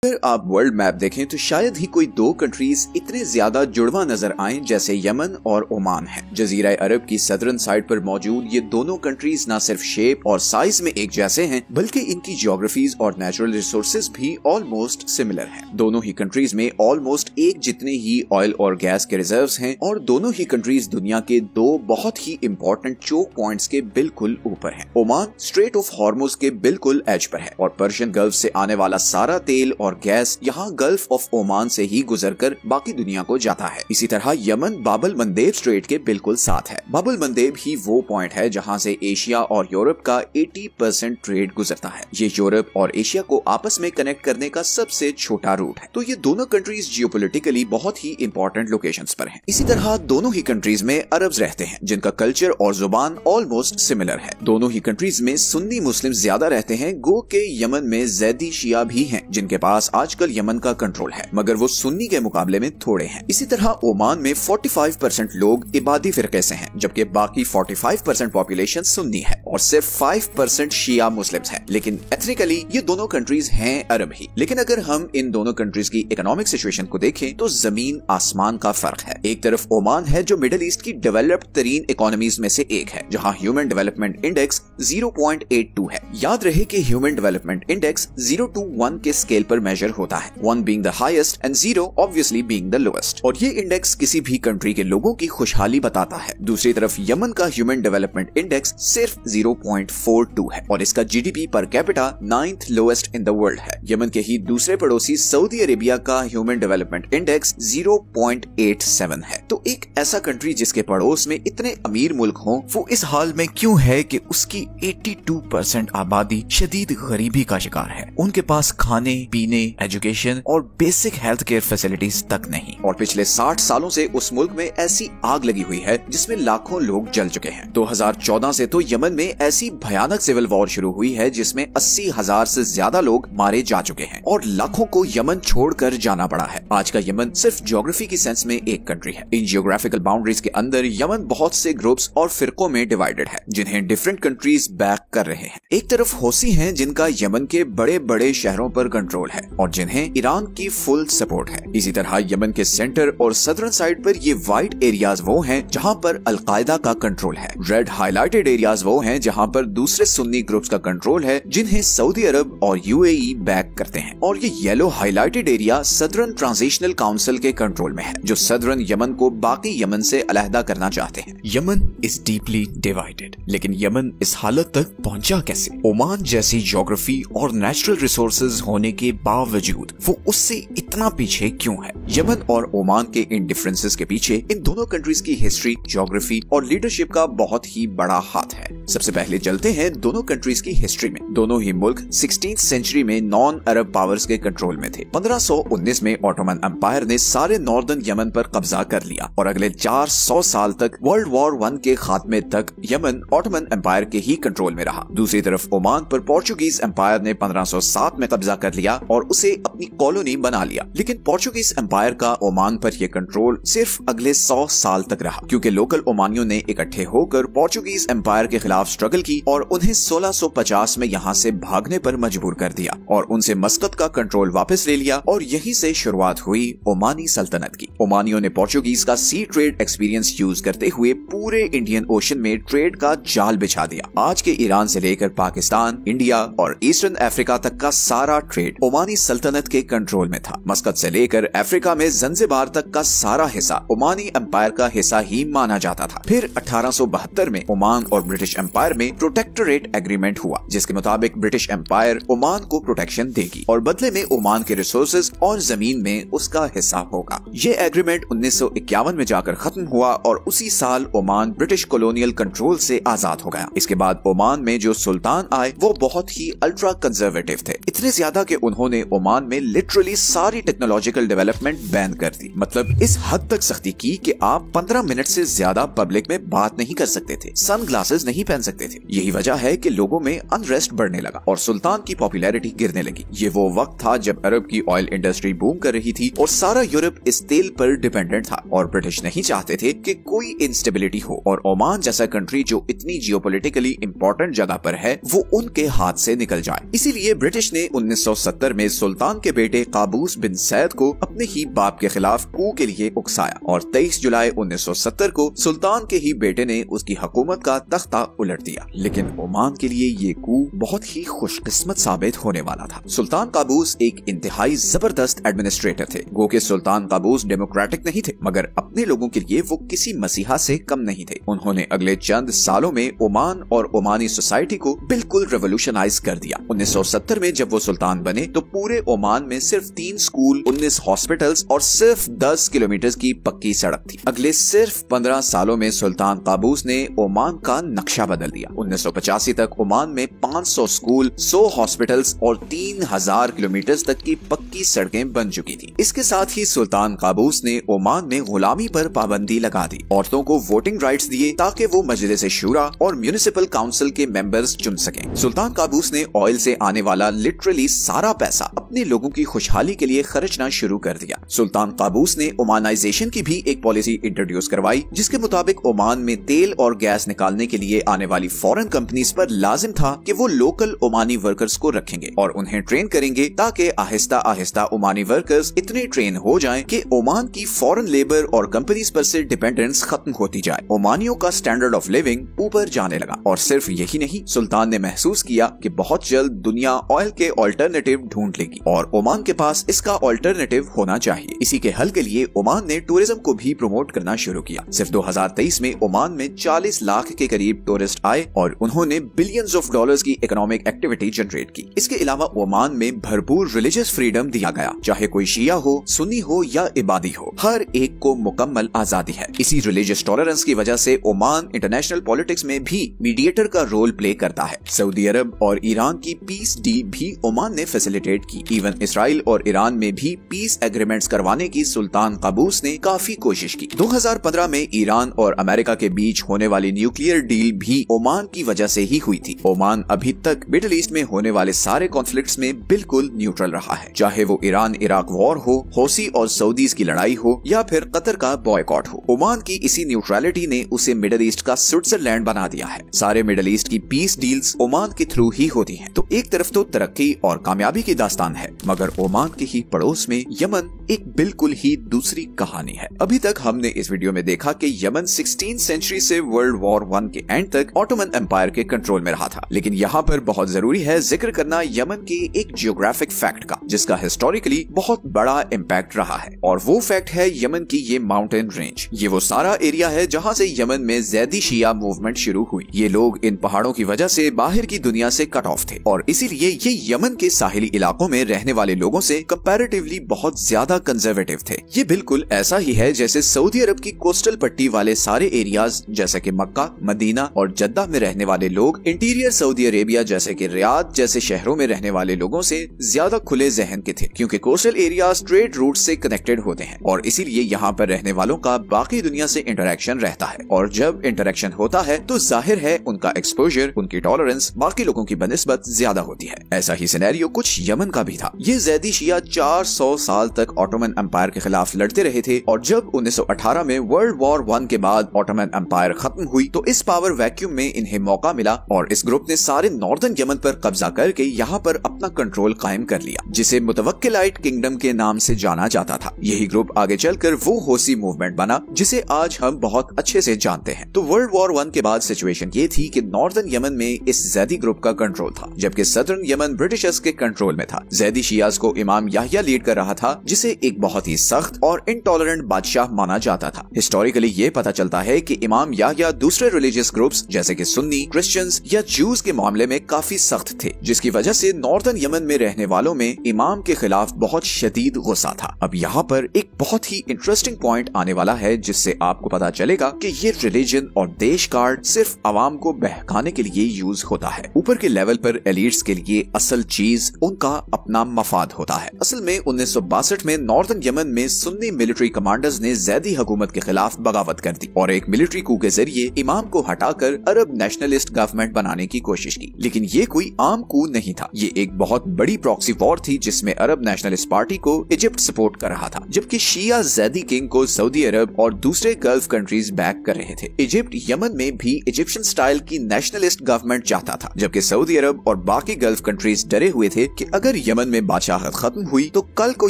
अगर आप world map देखें तो शायद ही कोई दो कंट्रीज इतने ज्यादा जुड़वा नजर आएं जैसे यमन और ओमान है। जजीरा अरब की सदर्न साइड पर मौजूद ये दोनों कंट्रीज न सिर्फ शेप और साइज में एक जैसे हैं बल्कि इनकी ज्योग्राफीज और नेचुरल रिसोर्सेज भी ऑलमोस्ट सिमिलर हैं। दोनों ही कंट्रीज में ऑलमोस्ट एक जितने ही ऑयल और गैस के रिजर्व्स हैं और दोनों ही कंट्रीज दुनिया के दो बहुत ही इम्पोर्टेंट चोक पॉइंट्स के बिल्कुल ऊपर है। ओमान स्ट्रेट ऑफ हॉर्मुज के बिल्कुल एज पर है और पर्शियन गल्फ से आने वाला सारा तेल और गैस यहाँ गल्फ ऑफ ओमान से ही गुजरकर बाकी दुनिया को जाता है। इसी तरह यमन बाबल मंदेब स्ट्रेट के बिल्कुल साथ है। बाबल मंदेब ही वो पॉइंट है जहाँ से एशिया और यूरोप का 80% ट्रेड गुजरता है। ये यूरोप और एशिया को आपस में कनेक्ट करने का सबसे छोटा रूट है। तो ये दोनों कंट्रीज जियोपॉलिटिकली बहुत ही इंपॉर्टेंट लोकेशंस पर हैं। इसी तरह दोनों ही कंट्रीज में अरब्स रहते हैं जिनका कल्चर और जुबान ऑलमोस्ट सिमिलर है। दोनों ही कंट्रीज में सुन्नी मुस्लिम ज्यादा रहते हैं, गो के यमन में जैदी शिया भी हैं जिनके पास आजकल यमन का कंट्रोल है, मगर वो सुन्नी के मुकाबले में थोड़े हैं। इसी तरह ओमान में 45% लोग इबादी फिरके से हैं, जबकि बाकी 45% पॉपुलेशन सुन्नी है और सिर्फ 5% शिया मुस्लिम्स हैं। लेकिन एथनिकली ये दोनों कंट्रीज हैं अरब ही। लेकिन अगर हम इन दोनों कंट्रीज की इकोनॉमिक सिचुएशन को देखें तो जमीन आसमान का फर्क है। एक तरफ ओमान है जो मिडिल ईस्ट की डेवलप्ड तरीन इकोनॉमीज में से एक है, जहाँ ह्यूमन डेवलपमेंट इंडेक्स 0.82 है। याद रहे कि ह्यूमन डेवलपमेंट इंडेक्स 0 to 1 के स्केल पर मेजर होता है, 1 being the highest and 0 obviously being the lowest। और ये इंडेक्स किसी भी कंट्री के लोगों की खुशहाली बताता है। दूसरी तरफ यमन का ह्यूमन डेवलपमेंट इंडेक्स सिर्फ 0.42 है और इसका GDP per capita 9th lowest in the world है। यमन के ही दूसरे पड़ोसी सऊदी अरेबिया का ह्यूमन डेवलपमेंट इंडेक्स 0.87 है। तो एक ऐसा कंट्री जिसके पड़ोस में इतने अमीर मुल्क हों, वो इस हाल में क्यों है कि उसकी 82% आबादी शदीद गरीबी का शिकार है। उनके पास खाने पीने, एजुकेशन और बेसिक हेल्थ केयर फैसिलिटीज तक नहीं। और पिछले 60 सालों से उस मुल्क में ऐसी आग लगी हुई है जिसमें लाखों लोग जल चुके हैं। 2014 से तो यमन में ऐसी भयानक सिविल वॉर शुरू हुई है जिसमें 80,000 से ज्यादा लोग मारे जा चुके हैं और लाखों को यमन छोड़कर जाना पड़ा है। आज का यमन सिर्फ ज्योग्राफी की सेंस में एक कंट्री है। इन जियोग्राफिकल बाउंड्रीज के अंदर यमन बहुत से ग्रुप्स और फिरकों में डिवाइडेड है जिन्हें डिफरेंट कंट्रीज बैक कर रहे हैं। एक तरफ हौसी हैं जिनका यमन के बड़े बड़े शहरों पर कंट्रोल है और जिन्हें ईरान की फुल सपोर्ट है। इसी तरह यमन के सेंटर और सदर्न साइड पर ये वाइट एरियाज वो हैं जहां पर अलकायदा का कंट्रोल है। रेड हाईलाइटेड एरियाज वो हैं जहां पर दूसरे सुन्नी ग्रुप्स का कंट्रोल है जिन्हें सऊदी अरब और यूएई बैक करते हैं। और ये yellow highlighted area southern transitional council के कंट्रोल में है जो सदर्न यमन को बाकी यमन से अलहदा करना चाहते हैं। यमन इज डीपली डिवाइडेड, लेकिन यमन इस हालत तक पहुंचा कैसे? ओमान जैसी ज्योग्राफी और नेचुरल रिसोर्सेज होने के बावजूद वो उससे इतना पीछे क्यों है? यमन और ओमान के इन डिफरेंसेस के पीछे इन दोनों कंट्रीज की हिस्ट्री, ज्योग्राफी और लीडरशिप का बहुत ही बड़ा हाथ है। सबसे पहले चलते हैं दोनों कंट्रीज की हिस्ट्री में। दोनों ही मुल्क 16th सेंचुरी में नॉन अरब पावर्स के कंट्रोल में थे। 1519 में ऑटोमन एम्पायर ने सारे नॉर्दर्न यमन पर कब्जा कर लिया और अगले 400 साल तक वर्ल्ड वॉर 1 के खात्मे तक यमन ऑटोमन एम्पायर के ही कंट्रोल में रहा। दूसरी तरफ ओमान पर पोर्चुगीज एम्पायर ने 1507 में कब्जा कर लिया और उसे अपनी कॉलोनी बना लिया। लेकिन पोर्चुगीज एम्पायर का ओमान पर यह कंट्रोल सिर्फ अगले 100 साल तक रहा, क्योंकि लोकल ओमानियों ने इकट्ठे होकर पोर्चुगीज एम्पायर के खिलाफ स्ट्रगल की और उन्हें 1650 में यहाँ से भागने पर मजबूर कर दिया और उनसे मस्कत का कंट्रोल वापस ले लिया और यहीं से शुरुआत हुई ओमानी सल्तनत की। ओमानियों ने पोर्चुगीज का सी ट्रेड एक्सपीरियंस यूज करते हुए पूरे इंडियन ओशन में ट्रेड का जाल बिछा दिया। आज के ईरान से लेकर पाकिस्तान, इंडिया और ईस्टर्न अफ्रीका तक का सारा ट्रेड ओमानी सल्तनत के कंट्रोल में था। मस्कत से लेकर अफ्रीका में जंजीबार तक का सारा हिस्सा ओमानी एम्पायर का हिस्सा ही माना जाता था। फिर 1872 में ओमान और ब्रिटिश एम्पायर में प्रोटेक्टोरेट एग्रीमेंट हुआ, जिसके मुताबिक ब्रिटिश एम्पायर ओमान को प्रोटेक्शन देगी और बदले में ओमान के रिसोर्सेज और जमीन में उसका हिस्सा होगा। ये एग्रीमेंट 1951 में जाकर खत्म हुआ और उसी साल ओमान ब्रिटिश कॉलोनियल कंट्रोल से आजाद हो गया। इसके बाद ओमान में जो सुल्तान आए वो बहुत ही अल्ट्रा कंजर्वेटिव थे, इतने ज्यादा कि उन्होंने ओमान में लिटरली सारी सारी टेक्नोलॉजिकल डेवलपमेंट बैन कर दी। मतलब इस हद तक सख्ती की कि आप 15 मिनट से ज्यादा पब्लिक में बात नहीं कर सकते थे, सन ग्लासेस नहीं पहन सकते थे। यही वजह है कि लोगों में अनरेस्ट बढ़ने लगा और सुल्तान की पॉपुलैरिटी गिरने लगी। ये वो वक्त था जब अरब की ऑयल इंडस्ट्री बूम कर रही थी और सारा यूरोप इस तेल पर डिपेंडेंट था और ब्रिटिश नहीं चाहते थे कि कोई इंस्टेबिलिटी हो और ओमान जैसा कंट्री जो इतनी जियोपॉलिटिकली इंपॉर्टेंट जगह पर है वो उनके हाथ से निकल जाए। इसीलिए ब्रिटिश ने 1970 में सुल्तान के बेटे काबूस बिन सैद को अपने ही बाप के खिलाफ कू के लिए उकसाया और 23 जुलाई 1970 को सुल्तान के ही बेटे ने उसकी हुकूमत का तख्ता उलट दिया। लेकिन ओमान के लिए ये कू बहुत ही खुशकिस्मत साबित होने वाला था। सुल्तान काबूस एक इंतहाई जबरदस्त एडमिनिस्ट्रेटर थे। गो के सुल्तान काबूस डेमोक्रेटिक नहीं थे मगर अपने लोगों के लिए वो किसी मसीहा से कम नहीं थे। उन्होंने अगले चंद सालों में ओमान और ओमानी सोसाइटी को बिल्कुल रेवोल्यूशनाइज कर दिया। 1970 में जब वो सुल्तान बने तो पूरे ओमान में सिर्फ 3 स्कूल, 19 हॉस्पिटल्स और सिर्फ 10 किलोमीटर की पक्की सड़क थी। अगले सिर्फ 15 सालों में सुल्तान काबूस ने ओमान का नक्शा बदल दिया। 1985 तक ओमान में 500 स्कूल, 100 हॉस्पिटल्स और 3000 किलोमीटर तक की पक्की सड़कें बन चुकी थी। इसके साथ ही सुल्तान काबूस ने ओमान में गुलामी पर पाबंदी लगा दी। औरतों को वोटिंग राइट्स दिए ताकि वो मजलिस शूरा और म्युनिसिपल काउंसिल के मेंबर्स चुन सकें। सुल्तान काबूस ने ऑयल से आने वाला लिटरली सारा पैसा अपने लोगों की खुशहाली के लिए खर्चना शुरू कर दिया। सुल्तान काबूस ने ओमानाइजेशन की भी एक पॉलिसी इंट्रोड्यूस करवाई जिसके मुताबिक ओमान में तेल और गैस निकालने के लिए आने वाली फॉरेन कंपनीज पर लाजिम था कि वो लोकल ओमानी वर्कर्स को रखेंगे और उन्हें ट्रेन करेंगे ताकि आहिस्ता आहिस्ता ओमानी वर्कर्स इतने ट्रेन हो जाएं कि ओमान की फॉरेन लेबर और कंपनीज पर से डिपेंडेंस खत्म होती जाए। ओमानियों का स्टैंडर्ड ऑफ लिविंग ऊपर जाने लगा और सिर्फ यही नहीं, सुल्तान ने महसूस किया कि बहुत जल्द दुनिया ऑयल के ऑल्टरनेटिव ढूंढ लेगी और ओमान के पास इसका ऑल्टरनेटिव होना चाहिए। इसी के हल के लिए ओमान ने टूरिज्म को भी प्रमोट करना शुरू किया। सिर्फ 2023 में ओमान में 40 लाख के करीब टूरिस्ट आए और उन्होंने बिलियंस ऑफ डॉलर्स की इकोनॉमिक एक्टिविटी जनरेट की। इसके अलावा ओमान में भरपूर रिलीजियस फ्रीडम दिया गया, चाहे कोई शिया हो, सुन्नी हो या इबादी हो, हर एक को मुकम्मल आजादी है। इसी रिलीजियस टॉलरेंस की वजह से ओमान इंटरनेशनल पॉलिटिक्स में भी मीडिएटर का रोल प्ले करता है। सऊदी अरब और ईरान की पीस डील भी ओमान ने फैसिलिटेट की। इवन इसराइल और ईरान में भी पीस एग्रीमेंट्स करवाने की सुल्तान काबूस ने काफी कोशिश की। 2015 में ईरान और अमेरिका के बीच होने वाली न्यूक्लियर डील भी ओमान की वजह से ही हुई थी। ओमान अभी तक मिडिल ईस्ट में होने वाले सारे कॉन्फ्लिक्ट्स में बिल्कुल न्यूट्रल रहा है, चाहे वो ईरान इराक वॉर हो, हौसी और सऊदीज की लड़ाई हो या फिर कतर का बॉयकॉट हो। ओमान की इसी न्यूट्रलिटी ने उसे मिडिल ईस्ट का स्विट्जरलैंड बना दिया है। सारे मिडिल ईस्ट की पीस डील्स ओमान के थ्रू ही होती हैं। तो एक तरफ तो तरक्की और कामयाबी की दास्तान है मगर ओमान के ही पड़ोस में यमन एक बिल्कुल ही दूसरी कहानी है। अभी तक हमने इस वीडियो में देखा कि यमन 16वीं सेंचुरी से वर्ल्ड वॉर 1 के एंड तक ऑटोमन एम्पायर के कंट्रोल में रहा था। लेकिन यहाँ पर बहुत जरूरी है जिक्र करना यमन के एक जियोग्राफिक फैक्ट का जिसका हिस्टोरिकली बहुत बड़ा इम्पैक्ट रहा है और वो फैक्ट है यमन की ये माउंटेन रेंज। ये वो सारा एरिया है जहाँ से यमन में ज़ैदी शिया मूवमेंट शुरू हुई। ये लोग इन पहाड़ों की वजह से बाहर की दुनिया से कट ऑफ थे और इसीलिए ये यमन के साहिली इलाकों में रहने वाले लोगों से कंपैरेटिवली बहुत ज्यादा कंजर्वेटिव थे। ये बिल्कुल ऐसा ही है जैसे सऊदी अरब की कोस्टल पट्टी वाले सारे एरियाज जैसे कि मक्का, मदीना और जद्दा में रहने वाले लोग इंटीरियर सऊदी अरेबिया जैसे कि रियाद जैसे शहरों में रहने वाले लोगों से ज्यादा खुले जहन के थे क्योंकि कोस्टल एरियाज ट्रेड रूट से कनेक्टेड होते हैं और इसीलिए यहाँ पर रहने वालों का बाकी दुनिया से इंटरेक्शन रहता है और जब इंटरेक्शन होता है तो जाहिर है उनका एक्सपोजर, उनकी टॉलरेंस बाकी लोगों की बनिस्बत ज्यादा होती है। ऐसा ही सिनेरियो कुछ यमन का भी था। ये ज़ैदी शिया 400 साल तक ऑटोमन एम्पायर के खिलाफ लड़ते रहे थे और जब 1918 में वर्ल्ड वॉर 1 के बाद ऑटोमन एम्पायर खत्म हुई तो इस पावर वैक्यूम में इन्हें मौका मिला और इस ग्रुप ने सारे नॉर्दर्न यमन पर कब्जा करके यहाँ पर अपना कंट्रोल कायम कर लिया जिसे मुतवक्किलाइट किंगडम के नाम से जाना जाता था। यही ग्रुप आगे चलकर वो होसी मूवमेंट बना जिसे आज हम बहुत अच्छे से जानते हैं। तो वर्ल्ड वॉर 1 के बाद सिचुएशन ये थी कि नॉर्दर्न यमन में इस ज़ैदी ग्रुप का कंट्रोल था जबकि सदर्न यमन ब्रिटिशर्स के कंट्रोल में था। ज़ैदी शियाज को इमाम याहिया लीड कर रहा था जिसे एक बहुत ही सख्त और इंटॉलरेंट बादशाह माना जाता था। हिस्टोरिकली ये पता चलता है कि इमाम याहिया दूसरे रिलीजियस ग्रुप्स जैसे कि सुन्नी, क्रिश्चियंस या जूस के मामले में काफी सख्त थे जिसकी वजह से नॉर्दर्न यमन में रहने वालों में इमाम के खिलाफ बहुत शदीद गुस्सा था। अब यहाँ पर एक बहुत ही इंटरेस्टिंग पॉइंट आने वाला है जिससे आपको पता चलेगा कि ये रिलीजन और देश कार्ड सिर्फ अवाम को बहकाने के लिए यूज होता है। ऊपर के लेवल पर एलीट्स के लिए असल चीज उनका अपना मफाद होता है। असल में 1962 में नॉर्दर्न यमन में सुन्नी मिलिट्री कमांडर्स ने जैदी हुकूमत के खिलाफ बगावत कर दी और एक मिलिट्री कू के जरिए इमाम को हटाकर अरब नेशनलिस्ट गवर्नमेंट बनाने की कोशिश की। लेकिन ये कोई आम कू नहीं था, ये एक बहुत बड़ी प्रॉक्सी वॉर थी जिसमें अरब नेशनलिस्ट पार्टी को इजिप्ट सपोर्ट कर रहा था, जबकि शिया जैदी किंग को सऊदी अरब और दूसरे गल्फ कंट्रीज बैक कर रहे थे। इजिप्ट यमन में भी इजिप्शियन स्टाइल की नेशनलिस्ट गवर्नमेंट चाहता था, जबकि सऊदी अरब और बाकी गल्फ कंट्रीज डरे हुए थे कि अगर यमन में बादशाहत खत्म हुई तो कल को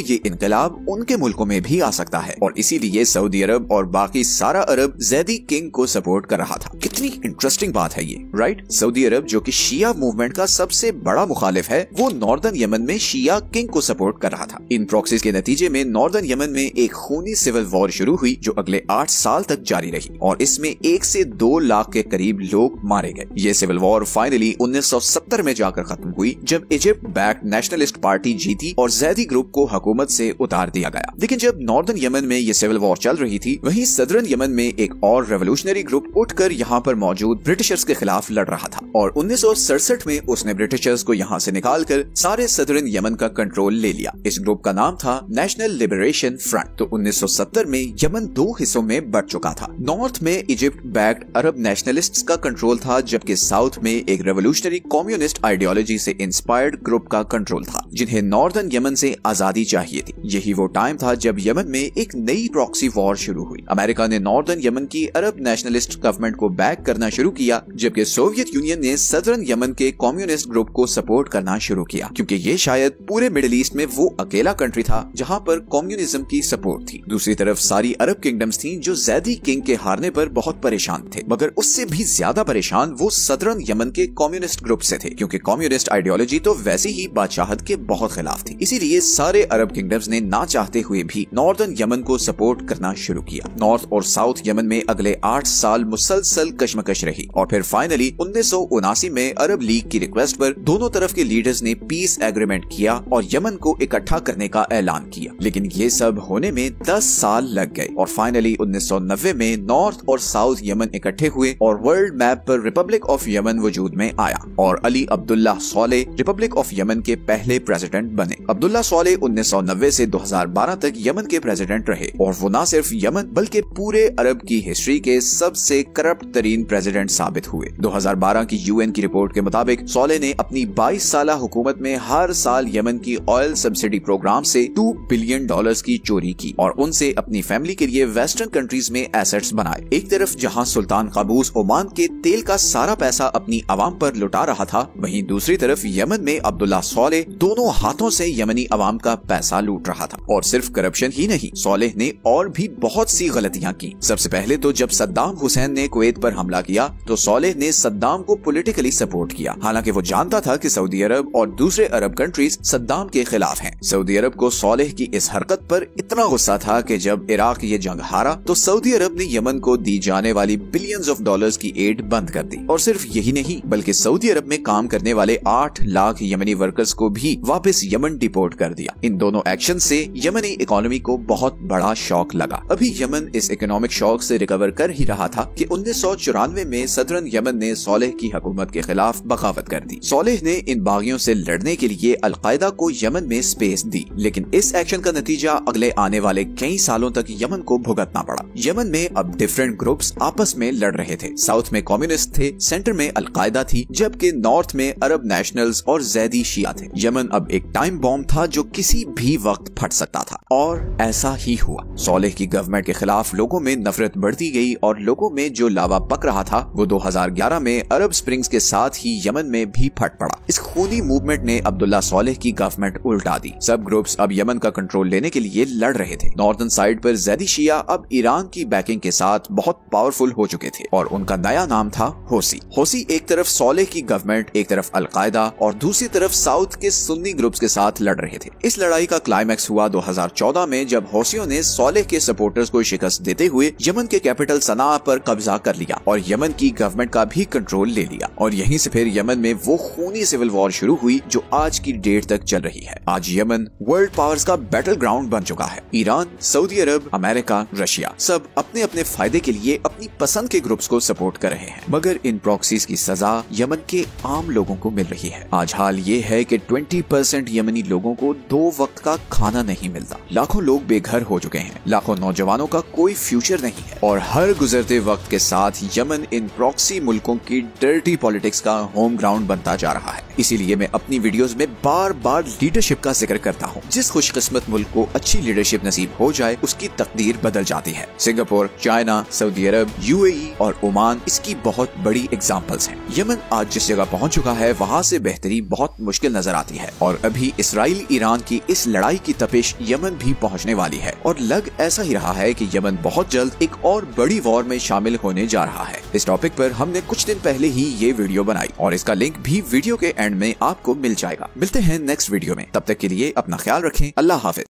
ये इनकलाब उनके मुल्कों में भी आ सकता है, और इसीलिए सऊदी अरब और बाकी सारा अरब जैदी किंग को सपोर्ट कर रहा था। कितनी इंटरेस्टिंग बात है ये, राइट? सऊदी अरब जो कि शिया मूवमेंट का सबसे बड़ा मुखालिफ है, वो नॉर्दर्न यमन में शिया किंग को सपोर्ट कर रहा था। इन प्रॉक्सीज के नतीजे में नॉर्दर्न यमन में एक खूनी सिविल वॉर शुरू हुई जो अगले 8 साल तक जारी रही और इसमें 1 से 2 लाख के करीब लोग मारे गए। ये सिविल वॉर फाइनली 1970 में जाकर खत्म हुई जब इजिप्ट बैक नेशनलिस्ट पार्टी जीती और जैदी ग्रुप को हुकूमत से उतार दिया गया। लेकिन जब नॉर्दर्न यमन में ये सिविल वॉर चल रही थी, वहीं सदर्न यमन में एक और रेवोल्यूशनरी ग्रुप उठकर यहाँ पर मौजूद ब्रिटिशर्स के खिलाफ लड़ रहा था और 1967 में उसने ब्रिटिशर्स को यहाँ से निकालकर सारे सदर्न यमन का कंट्रोल ले लिया। इस ग्रुप का नाम था नेशनल लिबरेशन फ्रंट। तो 1970 में यमन 2 हिस्सों में बट चुका था। नॉर्थ में इजिप्ट बैक्ड अरब नेशनलिस्ट्स का कंट्रोल था, जबकि साउथ में एक रेवोल्यूशनरी कम्युनिस्ट आइडियोलॉजी से इंस्पायर्ड ग्रुप का कंट्रोल था, जिन्हें नॉर्दर्न यमन से आजादी चाहिए थी। यही वो टाइम था जब यमन में एक नई प्रॉक्सी वॉर शुरू हुई। अमेरिका ने नॉर्दर्न यमन की अरब नेशनलिस्ट गवर्नमेंट को बैक करना शुरू किया, जबकि सोवियत यूनियन ने सदर्न यमन के कम्युनिस्ट ग्रुप को सपोर्ट करना शुरू किया, क्योंकि ये शायद पूरे मिडिल ईस्ट में वो अकेला कंट्री था जहां पर कम्युनिज्म की सपोर्ट थी। दूसरी तरफ सारी अरब किंगडम्स थी जो जैदी किंग के हारने पर बहुत परेशान थे, मगर उससे भी ज्यादा परेशान वो सदर्न यमन के कम्युनिस्ट ग्रुप से थे, क्योंकि कम्युनिस्ट आइडियोलॉजी तो वैसे ही बादशाहत के बहुत खिलाफ थी। इसीलिए सारे अरब किंगडम्स ने ना चाहते हुए भी नॉर्दर्न यमन को सपोर्ट करना शुरू किया। नॉर्थ और साउथ यमन में अगले 8 साल मुसलसल कशमकश रही और फिर फाइनली 1979 में अरब लीग की रिक्वेस्ट पर दोनों तरफ के लीडर्स ने पीस एग्रीमेंट किया और यमन को इकट्ठा करने का ऐलान किया। लेकिन ये सब होने में 10 साल लग गए और फाइनली 1990 में नॉर्थ और साउथ यमन इकट्ठे हुए और वर्ल्ड मैप पर रिपब्लिक ऑफ यमन वजूद में आया और Ali Abdullah Saleh republic of Yemen के पहले प्रेसिडेंट बने। अब्दुल्ला सॉलेह 1990 से 2012 तक यमन के प्रेसिडेंट रहे और वो न सिर्फ यमन बल्कि पूरे अरब की हिस्ट्री के सबसे करप्ट तरीन प्रेसिडेंट साबित हुए। 2012 की यूएन की रिपोर्ट के मुताबिक सॉलेह ने अपनी 22 साल हुकूमत में हर साल यमन की ऑयल सब्सिडी प्रोग्राम से $2 बिलियन की चोरी की और उनसे अपनी फैमिली के लिए वेस्टर्न कंट्रीज में एसेट्स बनाए। एक तरफ जहां सुल्तान काबूस ओमान के तेल का सारा पैसा अपनी आवाम पर लुटा रहा था, वहीं दूसरी तरफ यमन में अब्दुल्ला सॉलेह दोनों हाथों से यमनी अवाम का पैसा लूट रहा था। और सिर्फ करप्शन ही नहीं, सॉलेह ने और भी बहुत सी गलतियां की। सबसे पहले तो जब सद्दाम हुसैन ने कुवैत पर हमला किया तो सॉलेह ने सद्दाम को पॉलिटिकली सपोर्ट किया, हालांकि वो जानता था कि सऊदी अरब और दूसरे अरब कंट्रीज सद्दाम के खिलाफ हैं। सऊदी अरब को सॉलेह की इस हरकत पर इतना गुस्सा था कि जब इराक ये जंग हारा तो सऊदी अरब ने यमन को दी जाने वाली बिलियंस ऑफ डॉलर्स की एड बंद कर दी। और सिर्फ यही नहीं बल्कि सऊदी अरब में काम करने वाले 8 लाख यमनी वर्कर्स को भी वापस यमन डिपोर्ट कर दिया। इन दोनों एक्शन से यमनी इकोनॉमी को बहुत बड़ा शॉक लगा। अभी यमन इस इकोनॉमिक शॉक से रिकवर कर ही रहा था कि 1994 में सदर्न यमन ने सॉलेह की हुकूमत के खिलाफ बगावत कर दी। सॉलेह ने इन बागियों से लड़ने के लिए अलकायदा को यमन में स्पेस दी, लेकिन इस एक्शन का नतीजा अगले आने वाले कई सालों तक यमन को भुगतना पड़ा। यमन में अब डिफरेंट ग्रुप्स आपस में लड़ रहे थे। साउथ में कम्युनिस्ट थे, सेंटर में अलकायदा थी, जबकि नॉर्थ में अरब नेशनल्स और जैदी शिया थे। यमन अब एक टाइम बॉम्ब था जो किसी भी वक्त फट सकता था और ऐसा ही हुआ। सॉलेह की गवर्नमेंट के खिलाफ लोगों में नफरत बढ़ती गई और लोगों में जो लावा पक रहा था वो 2011 में अरब स्प्रिंग्स के साथ ही यमन में भी फट पड़ा। इस खूनी मूवमेंट ने अब्दुल्ला सॉलेह की गवर्नमेंट उल्टा दी। सब ग्रुप्स अब यमन का कंट्रोल लेने के लिए लड़ रहे थे। नॉर्दर्न साइड पर जैदी शिया अब ईरान की बैकिंग के साथ बहुत पावरफुल हो चुके थे और उनका नया नाम था होसी। होसी एक तरफ सॉलेह की गवर्नमेंट, एक तरफ अलकायदा और दूसरी तरफ साउथ के सुन्नी ग्रुप्स के साथ लड़ रहे थे। इस लड़ाई का क्लाइमैक्स हुआ 2014 में जब होसियों ने सॉलेह के सपोर्टर्स को शिकस्त देते हुए यमन के कैपिटल सना पर कब्जा कर लिया और यमन की गवर्नमेंट का भी कंट्रोल ले लिया। और यहीं से फिर यमन में वो खूनी सिविल वॉर शुरू हुई जो आज की डेट तक चल रही है। आज यमन वर्ल्ड पावर्स का बैटल ग्राउंड बन चुका है। ईरान, सऊदी अरब, अमेरिका, रशिया सब अपने अपने फायदे के लिए अपनी पसंद के ग्रुप्स को सपोर्ट कर रहे हैं, मगर इन प्रॉक्सीज की सजा यमन के आम लोगों को मिल रही है। आज हाल ये है कि 20% यमनी लोगों को 2 वक्त का खाना नहीं मिलता, लाखों लोग बेघर हो चुके हैं, लाखों नौजवानों का कोई फ्यूचर नहीं है और हर गुजरते वक्त के साथ यमन इन प्रॉक्सी मुल्कों की डर्टी पॉलिटिक्स का होम ग्राउंड बनता जा रहा है। इसीलिए मैं अपनी वीडियोस में बार बार लीडरशिप का जिक्र करता हूँ। जिस खुशकिस्मत मुल्क को अच्छी लीडरशिप नसीब हो जाए उसकी तकदीर बदल जाती है। सिंगापुर, चाइना, सऊदी अरब, यूएई और ओमान इसकी बहुत बड़ी एग्जाम्पल्स हैं। यमन आज जिस जगह पहुंच चुका है वहां से बेहतरी बहुत मुश्किल नजर आती है और अभी इसराइल ईरान की इस लड़ाई की तपिश यमन भी पहुंचने वाली है और लग ऐसा ही रहा है कि यमन बहुत जल्द एक और बड़ी वॉर में शामिल होने जा रहा है। इस टॉपिक पर हमने कुछ दिन पहले ही ये वीडियो बनाई और इसका लिंक भी वीडियो के एंड में आपको मिल जाएगा। मिलते हैं नेक्स्ट वीडियो में, तब तक के लिए अपना ख्याल रखें। अल्लाह हाफिज।